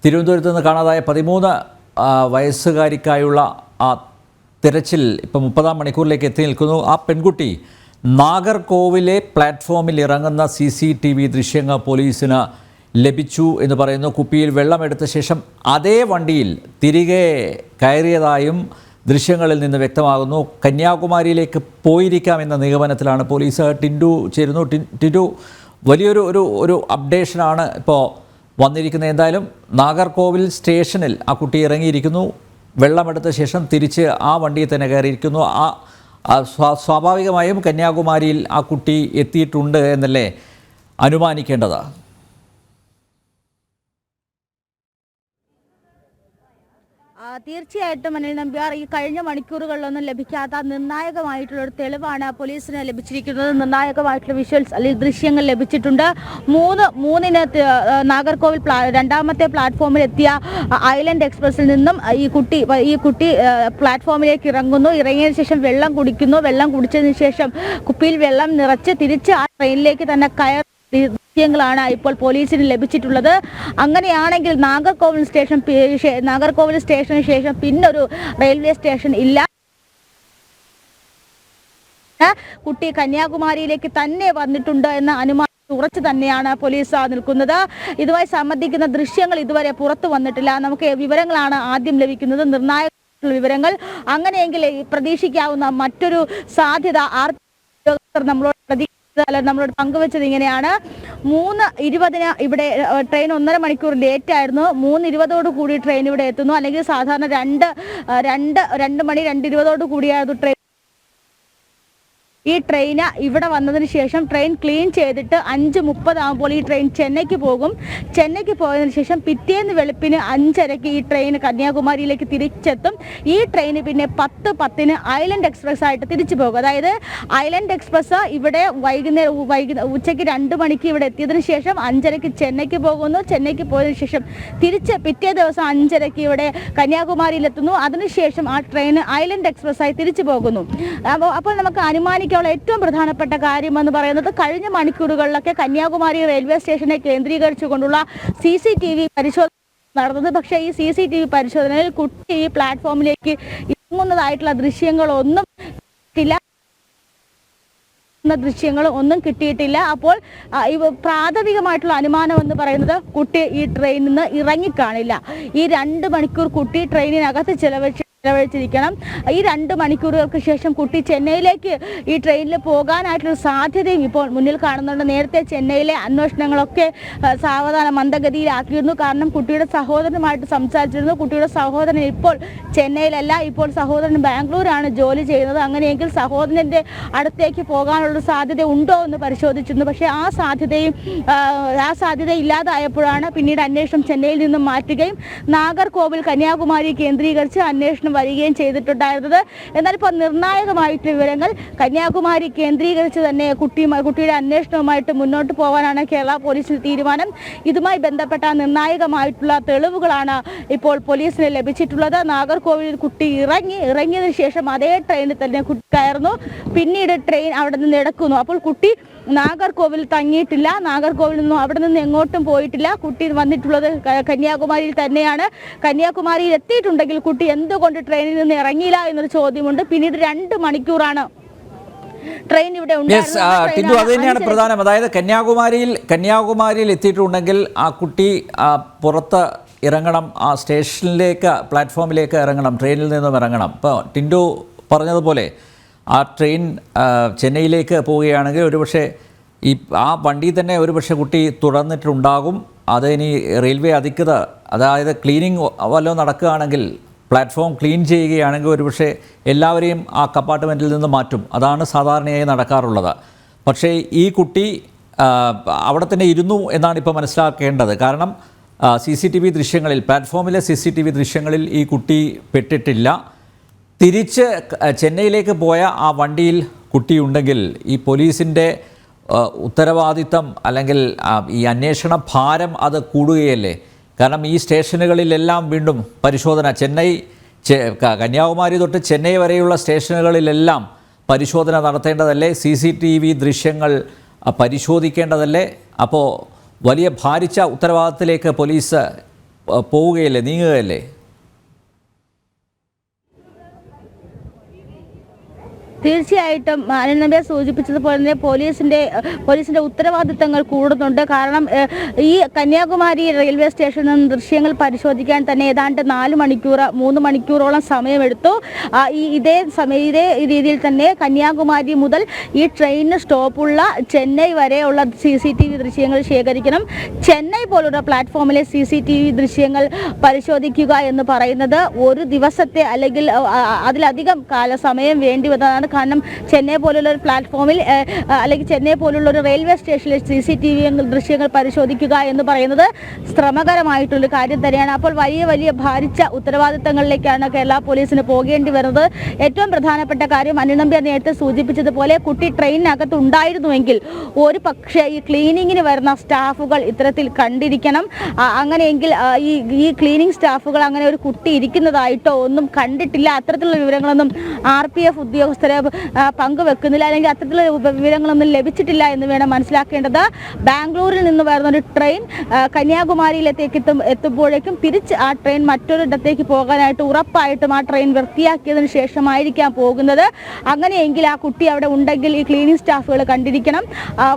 തിരുവനന്തപുരത്ത് നിന്ന് കാണാതായ 13 വയസ്സുകാരിക്കായുള്ള ആ തിരച്ചിൽ ഇപ്പോൾ 30-ാം മണിക്കൂറിലേക്ക് എത്തി നിൽക്കുന്നു. ആ പെൺകുട്ടി നാഗർകോവിലെ പ്ലാറ്റ്ഫോമിൽ ഇറങ്ങുന്ന CCTV ദൃശ്യങ്ങൾ പോലീസിന് ലഭിച്ചു എന്ന് പറയുന്നു. കുപ്പിയിൽ വെള്ളമെടുത്ത ശേഷം അതേ വണ്ടിയിൽ തിരികെ കയറിയതായും ദൃശ്യങ്ങളിൽ നിന്ന് വ്യക്തമാകുന്നു. കന്യാകുമാരിയിലേക്ക് പോയിരിക്കാമെന്ന നിഗമനത്തിലാണ് പോലീസ്. ടിൻഡു ചേരുന്നു. ടിൻഡു, വലിയൊരു അപ്ഡേഷനാണ് ഇപ്പോൾ വന്നിരിക്കുന്നത്. എന്തായാലും നാഗർകോവിൽ സ്റ്റേഷനിൽ ആ കുട്ടി ഇറങ്ങിയിരിക്കുന്നു. വെള്ളമെടുത്ത ശേഷം തിരിച്ച് ആ വണ്ടിയിൽ തന്നെ കയറിയിരിക്കുന്നു. സ്വാഭാവികമായും കന്യാകുമാരിയിൽ ആ കുട്ടി എത്തിയിട്ടുണ്ട് എന്നല്ലേ അനുമാനിക്കേണ്ടത്? തീർച്ചയായിട്ടും അനിൽ നമ്പ്യാർ, ഈ കഴിഞ്ഞ മണിക്കൂറുകളിലൊന്നും ലഭിക്കാത്ത നിർണായകമായിട്ടുള്ളൊരു തെളിവാണ് പോലീസിന് ലഭിച്ചിരിക്കുന്നത്. നിർണായകമായിട്ടുള്ള വിഷ്വൽസ് അല്ലെങ്കിൽ ദൃശ്യങ്ങൾ ലഭിച്ചിട്ടുണ്ട്. മൂന്നിന് നാഗർകോവിൽ രണ്ടാമത്തെ പ്ലാറ്റ്ഫോമിൽ എത്തിയ ഐലൻഡ് എക്സ്പ്രസിൽ നിന്നും ഈ കുട്ടി പ്ലാറ്റ്ഫോമിലേക്ക് ഇറങ്ങുന്നു. ഇറങ്ങിയതിനു ശേഷം വെള്ളം കുടിക്കുന്നു. വെള്ളം കുടിച്ചതിന് ശേഷം കുപ്പിയിൽ വെള്ളം നിറച്ച് തിരിച്ച് ആ ട്രെയിനിലേക്ക് തന്നെ ദൃശ്യങ്ങളാണ് ഇപ്പോൾ പോലീസിന് ലഭിച്ചിട്ടുള്ളത്. അങ്ങനെയാണെങ്കിൽ നാഗർകോവിൽ സ്റ്റേഷന് ശേഷം പിന്നൊരു റെയിൽവേ സ്റ്റേഷൻ ഇല്ല. കുട്ടി കന്യാകുമാരിയിലേക്ക് തന്നെ വന്നിട്ടുണ്ട് എന്ന അനുമാനം ഉറച്ചു തന്നെയാണ് പോലീസ് നിൽക്കുന്നത്. ഇതുമായി സംബന്ധിക്കുന്ന ദൃശ്യങ്ങൾ ഇതുവരെ പുറത്തു വന്നിട്ടില്ല. നമുക്ക് വിവരങ്ങളാണ് ആദ്യം ലഭിക്കുന്നത്, നിർണായക വിവരങ്ങൾ. അങ്ങനെയെങ്കിൽ പ്രതീക്ഷിക്കാവുന്ന മറ്റൊരു സാധ്യത നമ്മളോട് പങ്കുവച്ചത് ഇങ്ങനെയാണ്. 3:20 ഇവിടെ ട്രെയിൻ 1.5 മണിക്കൂർ ലേറ്റ് ആയിരുന്നു. 3:20 കൂടി ട്രെയിൻ ഇവിടെ എത്തുന്നു. അല്ലെങ്കിൽ സാധാരണ 2 മണി 2:20 കൂടിയായിരുന്നു ട്രെയിൻ. ഈ ട്രെയിന് ഇവിടെ വന്നതിന് ശേഷം ട്രെയിൻ ക്ലീൻ ചെയ്തിട്ട് 5:30 ആകുമ്പോൾ ഈ ട്രെയിൻ ചെന്നൈക്ക് പോകും. ചെന്നൈക്ക് പോയതിനു ശേഷം പിറ്റേന്ന് വെളുപ്പിന് 5:30 ഈ ട്രെയിൻ കന്യാകുമാരിയിലേക്ക് തിരിച്ചെത്തും. ഈ ട്രെയിന് പിന്നെ 10:10 ഐലൻഡ് എക്സ്പ്രസ് ആയിട്ട് തിരിച്ചു പോകും. അതായത് ഐലൻഡ് എക്സ്പ്രസ് ഇവിടെ ഉച്ചയ്ക്ക് 2 മണിക്ക് ഇവിടെ എത്തിയതിനു ശേഷം 5:30 ചെന്നൈക്ക് പോകുന്നു. ചെന്നൈക്ക് പോയതിനു ശേഷം തിരിച്ച് പിറ്റേ ദിവസം 5:30 ഇവിടെ കന്യാകുമാരിയിലെത്തുന്നു. അതിനുശേഷം ആ ട്രെയിൻ ഐലൻഡ് എക്സ്പ്രസ് ആയി തിരിച്ചു പോകുന്നു. അപ്പോൾ നമുക്ക് അനുമാനിക്കാനുള്ള ഏറ്റവും പ്രധാനപ്പെട്ട കാര്യം എന്ന് പറയുന്നത്, കഴിഞ്ഞ മണിക്കൂറുകളിലൊക്കെ കന്യാകുമാരി റെയിൽവേ സ്റ്റേഷനെ കേന്ദ്രീകരിച്ചുകൊണ്ടുള്ള CCTV പരിശോധന നടന്നത്. പക്ഷേ ഈ CCTV പരിശോധനയിൽ കുട്ടി ഈ പ്ലാറ്റ്ഫോമിലേക്ക് ഇറങ്ങുന്നതായിട്ടുള്ള ദൃശ്യങ്ങളൊന്നും കിട്ടിയിട്ടില്ല. അപ്പോൾ പ്രാഥമികമായിട്ടുള്ള അനുമാനം എന്ന് പറയുന്നത്, കുട്ടി ഈ ട്രെയിനിൽ നിന്ന് ഇറങ്ങിക്കാണില്ല. ഈ 2 മണിക്കൂർ കുട്ടി ട്രെയിനിനകത്ത് ചെലവഴിച്ചിരിക്കണം. ഈ 2 മണിക്കൂറുകൾക്ക് ശേഷം കുട്ടി ചെന്നൈയിലേക്ക് ഈ ട്രെയിനിൽ പോകാനായിട്ടുള്ള സാധ്യതയും ഇപ്പോൾ മുന്നിൽ കാണുന്നുണ്ട്. നേരത്തെ ചെന്നൈയിലെ അന്വേഷണങ്ങളൊക്കെ സാവധാനം മന്ദഗതിയിലാക്കിയിരുന്നു. കാരണം കുട്ടിയുടെ സഹോദരനുമായിട്ട് സംസാരിച്ചിരുന്നു. കുട്ടിയുടെ സഹോദരൻ ഇപ്പോൾ ചെന്നൈയിലല്ല, ഇപ്പോൾ സഹോദരൻ ബാംഗ്ലൂരാണ് ജോലി ചെയ്യുന്നത്. അങ്ങനെയെങ്കിൽ സഹോദരൻ്റെ അടുത്തേക്ക് പോകാനുള്ള സാധ്യത ഉണ്ടോ എന്ന് പരിശോധിച്ചിരുന്നു. പക്ഷേ ആ സാധ്യത ഇല്ലാതായപ്പോഴാണ് പിന്നീട് അന്വേഷണം ചെന്നൈയിൽ നിന്നും മാറ്റുകയും നാഗർകോവിൽ കന്യാകുമാരി കേന്ദ്രീകരിച്ച് അന്വേഷണം വരികയും ചെയ്തിട്ടുണ്ടായിരുന്നത്. എന്നാൽ ഇപ്പോൾ നിർണായകമായിട്ടുള്ള വിവരങ്ങൾ, കന്യാകുമാരി കേന്ദ്രീകരിച്ച് തന്നെ കുട്ടിയുടെ അന്വേഷണവുമായിട്ട് മുന്നോട്ട് പോകാനാണ് കേരള പോലീസിന്റെ തീരുമാനം. ഇതുമായി ബന്ധപ്പെട്ട നിർണായകമായിട്ടുള്ള തെളിവുകളാണ് ഇപ്പോൾ പോലീസിന് ലഭിച്ചിട്ടുള്ളത്. നാഗർകോവിലിൽ കുട്ടി ഇറങ്ങിയതിനു ശേഷം അതേ ട്രെയിനിൽ തന്നെ കുട്ടി കയറുന്നു. പിന്നീട് ട്രെയിൻ അവിടെ നിന്ന് എടുക്കുന്നു. അപ്പോൾ കുട്ടി നാഗർകോവിൽ തങ്ങിയിട്ടില്ല. നാഗർകോവിൽ നിന്നും അവിടെ നിന്ന് എങ്ങോട്ടും പോയിട്ടില്ല. കുട്ടി വന്നിട്ടുള്ളത് കന്യാകുമാരിയിൽ തന്നെയാണ്. കന്യാകുമാരിയിൽ എത്തിയിട്ടുണ്ടെങ്കിൽ കുട്ടി എന്തുകൊണ്ട് ട്രെയിനിൽ നിന്ന് ഇറങ്ങിയില്ല എന്നൊരു ചോദ്യമുണ്ട്. പിന്നീട് 2 മണിക്കൂറാണ് ട്രെയിൻ ഇവിടെ ടിൻഡു, അത് തന്നെയാണ് പ്രധാനം. അതായത് കന്യാകുമാരിയിൽ എത്തിയിട്ടുണ്ടെങ്കിൽ ആ കുട്ടി പുറത്ത് ഇറങ്ങണം, ആ സ്റ്റേഷനിലേക്ക് പ്ലാറ്റ്ഫോമിലേക്ക് ഇറങ്ങണം, ട്രെയിനിൽ നിന്നും ഇറങ്ങണം. ഇപ്പോൾ ടിൻഡു പറഞ്ഞതുപോലെ ആ ട്രെയിൻ ചെന്നൈയിലേക്ക് പോവുകയാണെങ്കിൽ ഒരുപക്ഷെ ആ വണ്ടി തന്നെ ഒരുപക്ഷെ കുട്ടി തുടർന്നിട്ടുണ്ടാകും. അത് ഇനി റെയിൽവേ അധികൃതർ, അതായത് ക്ലീനിങ് വല്ലതും നടക്കുകയാണെങ്കിൽ, പ്ലാറ്റ്ഫോം ക്ലീൻ ചെയ്യുകയാണെങ്കിൽ ഒരുപക്ഷെ എല്ലാവരെയും ആ കമ്പാർട്ട്മെൻറ്റിൽ നിന്ന് മാറ്റും. അതാണ് സാധാരണയായി നടക്കാറുള്ളത്. പക്ഷേ ഈ കുട്ടി അവിടെ തന്നെ ഇരുന്നു എന്നാണ് ഇപ്പോൾ മനസ്സിലാക്കേണ്ടത്. കാരണം CCTV ദൃശ്യങ്ങളിൽ, പ്ലാറ്റ്ഫോമിലെ CCTV ദൃശ്യങ്ങളിൽ ഈ കുട്ടി പെട്ടിട്ടില്ല. തിരിച്ച് ചെന്നൈയിലേക്ക് പോയ ആ വണ്ടിയിൽ കുട്ടിയുണ്ടെങ്കിൽ ഈ പോലീസിൻ്റെ ഉത്തരവാദിത്തം അല്ലെങ്കിൽ ഈ അന്വേഷണ ഭാരം അത് കൂടുകയല്ലേ? കാരണം ഈ സ്റ്റേഷനുകളിലെല്ലാം വീണ്ടും പരിശോധന, കന്യാകുമാരി തൊട്ട് ചെന്നൈ വരെയുള്ള സ്റ്റേഷനുകളിലെല്ലാം പരിശോധന നടത്തേണ്ടതല്ലേ? CCTV ദൃശ്യങ്ങൾ പരിശോധിക്കേണ്ടതല്ലേ? അപ്പോൾ വലിയ ഭാരിച്ച ഉത്തരവാദിത്തത്തിലേക്ക് പോലീസ് പോവുകയല്ലേ, നീങ്ങുകയല്ലേ? തീർച്ചയായിട്ടും അനിൽ നമ്പ്യാർ സൂചിപ്പിച്ചതുപോലെ തന്നെ പോലീസിന്റെ ഉത്തരവാദിത്തങ്ങൾ കൂടുന്നുണ്ട്. കാരണം ഈ കന്യാകുമാരി റെയിൽവേ സ്റ്റേഷനിൽ നിന്ന് ദൃശ്യങ്ങൾ പരിശോധിക്കാൻ തന്നെ ഏതാണ്ട് 3 മണിക്കൂറോളം സമയമെടുത്തു. ഇതേ രീതിയിൽ തന്നെ കന്യാകുമാരി മുതൽ ഈ ട്രെയിനിന് സ്റ്റോപ്പുള്ള ചെന്നൈ വരെയുള്ള CCTV ദൃശ്യങ്ങൾ ശേഖരിക്കണം. ചെന്നൈ പോലുള്ള പ്ലാറ്റ്ഫോമിലെ CCTV ദൃശ്യങ്ങൾ പരിശോധിക്കുക എന്ന് പറയുന്നത് ഒരു ദിവസത്തെ അല്ലെങ്കിൽ അതിലധികം സമയം വേണ്ടി വന്നതാണ്. കാരണം ചെന്നൈ പോലുള്ള ഒരു പ്ലാറ്റ്ഫോമിൽ അല്ലെങ്കിൽ ചെന്നൈ പോലുള്ള ഒരു റെയിൽവേ സ്റ്റേഷനിലെ CCTV ദൃശ്യങ്ങൾ പരിശോധിക്കുക എന്ന് പറയുന്നത് ശ്രമകരമായിട്ടുള്ള കാര്യം തന്നെയാണ്. അപ്പോൾ വലിയ ഭാരിച്ച ഉത്തരവാദിത്തങ്ങളിലേക്കാണ് കേരള പോലീസിന് പോകേണ്ടി വരുന്നത്. ഏറ്റവും പ്രധാനപ്പെട്ട കാര്യം അനിൽ നമ്പ്യാർ നേരത്തെ സൂചിപ്പിച്ചതുപോലെ കുട്ടി ട്രെയിനിനകത്ത് ഉണ്ടായിരുന്നുവെങ്കിൽ ഒരു പക്ഷേ ഈ ക്ലീനിങ്ങിന് വരുന്ന സ്റ്റാഫുകൾ ഇത്തരത്തിൽ കണ്ടിരിക്കണം. അങ്ങനെയെങ്കിൽ ഈ ക്ലീനിങ് സ്റ്റാഫുകൾ അങ്ങനെ ഒരു കുട്ടി ഇരിക്കുന്നതായിട്ടോ ഒന്നും കണ്ടിട്ടില്ല. അത്തരത്തിലുള്ള വിവരങ്ങളൊന്നും RPF ഉദ്യോഗസ്ഥരെ പങ്കുവെക്കുന്നില്ല, അല്ലെങ്കിൽ അത്തരത്തിലുള്ള വിവരങ്ങളൊന്നും ലഭിച്ചിട്ടില്ല എന്ന് വേണം മനസ്സിലാക്കേണ്ടത്. ബാംഗ്ലൂരിൽ നിന്ന് വരുന്ന ഒരു ട്രെയിൻ കന്യാകുമാരിയിലേക്ക് എത്തുമ്പോഴേക്കും തിരിച്ച് ആ ട്രെയിൻ മറ്റൊരിടത്തേക്ക് പോകാനായിട്ട് ഉറപ്പായിട്ടും ആ ട്രെയിൻ വൃത്തിയാക്കിയതിനു ശേഷമായിരിക്കാം പോകുന്നത്. അങ്ങനെയെങ്കിൽ ആ കുട്ടി അവിടെ ഉണ്ടെങ്കിൽ ഈ ക്ലീനിങ് സ്റ്റാഫുകൾ കണ്ടിരിക്കണം.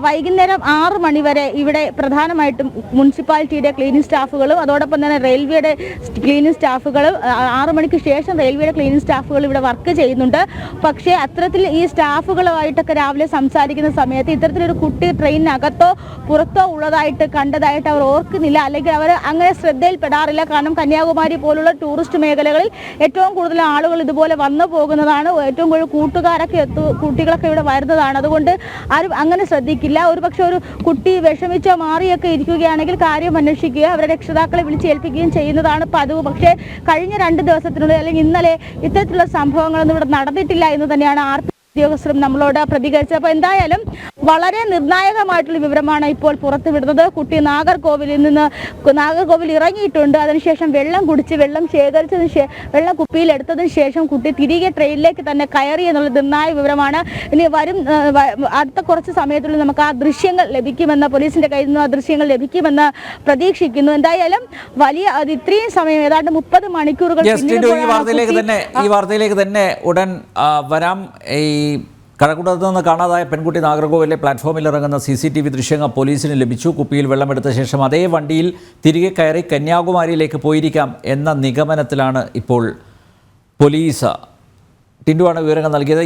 വൈകുന്നേരം 6 മണി വരെ ഇവിടെ പ്രധാനമായിട്ടും മുനിസിപ്പാലിറ്റിയുടെ ക്ലീനിങ് സ്റ്റാഫുകളും അതോടൊപ്പം തന്നെ റെയിൽവേയുടെ ക്ലീനിങ് സ്റ്റാഫുകളും 6 മണിക്ക് ശേഷം റെയിൽവേയുടെ ക്ലീനിങ് സ്റ്റാഫുകൾ ഇവിടെ വർക്ക് ചെയ്യുന്നുണ്ട്. പക്ഷേ അത്തരത്തിൽ ഈ സ്റ്റാഫുകളുമായിട്ടൊക്കെ രാവിലെ സംസാരിക്കുന്ന സമയത്ത് ഇത്തരത്തിലൊരു കുട്ടി ട്രെയിനിനകത്തോ പുറത്തോ ഉള്ളതായിട്ട് കണ്ടതായിട്ട് അവർ ഓർക്കുന്നില്ല, അല്ലെങ്കിൽ അവർ അങ്ങനെ ശ്രദ്ധയിൽപ്പെടാറില്ല. കാരണം കന്യാകുമാരി പോലുള്ള ടൂറിസ്റ്റ് മേഖലകളിൽ ഏറ്റവും കൂടുതൽ ആളുകൾ ഇതുപോലെ വന്നു പോകുന്നതാണ്. ഏറ്റവും കൂടുതൽ കുട്ടികളൊക്കെ ഇവിടെ വരുന്നതാണ്. അതുകൊണ്ട് ആരും അങ്ങനെ ശ്രദ്ധിക്കില്ല. ഒരുപക്ഷെ ഒരു കുട്ടി വിഷമിച്ചോ മാറിയൊക്കെ ഇരിക്കുകയാണെങ്കിൽ കാര്യം അന്വേഷിക്കുക, അവരുടെ രക്ഷിതാക്കളെ വിളിച്ചേൽപ്പിക്കുകയും ചെയ്യുന്നതാണ് പതിവ്. പക്ഷേ കഴിഞ്ഞ 2 ദിവസത്തിനുള്ളിൽ അല്ലെങ്കിൽ ഇന്നലെ ഇത്തരത്തിലുള്ള സംഭവങ്ങളൊന്നും ഇവിടെ നടന്നിട്ടില്ല എന്ന് തന്നെയാണ് ഉദ്യോഗസ്ഥരും നമ്മളോട് പ്രതികരിച്ചത്. അപ്പോൾ എന്തായാലും വളരെ നിർണായകമായിട്ടുള്ള വിവരമാണ് ഇപ്പോൾ പുറത്തുവിടുന്നത്. കുട്ടി നാഗർകോവിൽ ഇറങ്ങിയിട്ടുണ്ട്. അതിനുശേഷം വെള്ളം കുടിച്ച് വെള്ളം വെള്ളം കുപ്പിയിൽ എടുത്തതിന് ശേഷം കുട്ടി തിരികെ ട്രെയിനിലേക്ക് തന്നെ കയറി എന്നുള്ള നിർണായക വിവരമാണ്. ഇനി അടുത്ത കുറച്ച് സമയത്തുള്ളിൽ നമുക്ക് ആ ദൃശ്യങ്ങൾ ലഭിക്കുമെന്ന്, പോലീസിന്റെ കയ്യിൽ നിന്ന് ആ ദൃശ്യങ്ങൾ ലഭിക്കുമെന്ന് പ്രതീക്ഷിക്കുന്നു. എന്തായാലും ഇത്രയും സമയം ഏതാണ്ട് 30 മണിക്കൂറുകൾ ഈ വാർത്തയിലേക്ക് തന്നെ ഉടൻ വരാം. ഈ കഴക്കൂട്ടത്ത് നിന്ന് കാണാതായ പെൺകുട്ടി നാഗർകോവിലെ പ്ലാറ്റ്ഫോമിൽ ഇറങ്ങുന്ന CCTV ദൃശ്യങ്ങൾ പോലീസിന് ലഭിച്ചു. കുപ്പിയിൽ വെള്ളമെടുത്ത ശേഷം അതേ വണ്ടിയിൽ തിരികെ കയറി കന്യാകുമാരിയിലേക്ക് പോയിരിക്കാം എന്ന നിഗമനത്തിലാണ് ഇപ്പോൾ പോലീസ്. ടിൻഡുവാണ് വിവരങ്ങൾ നൽകിയത്.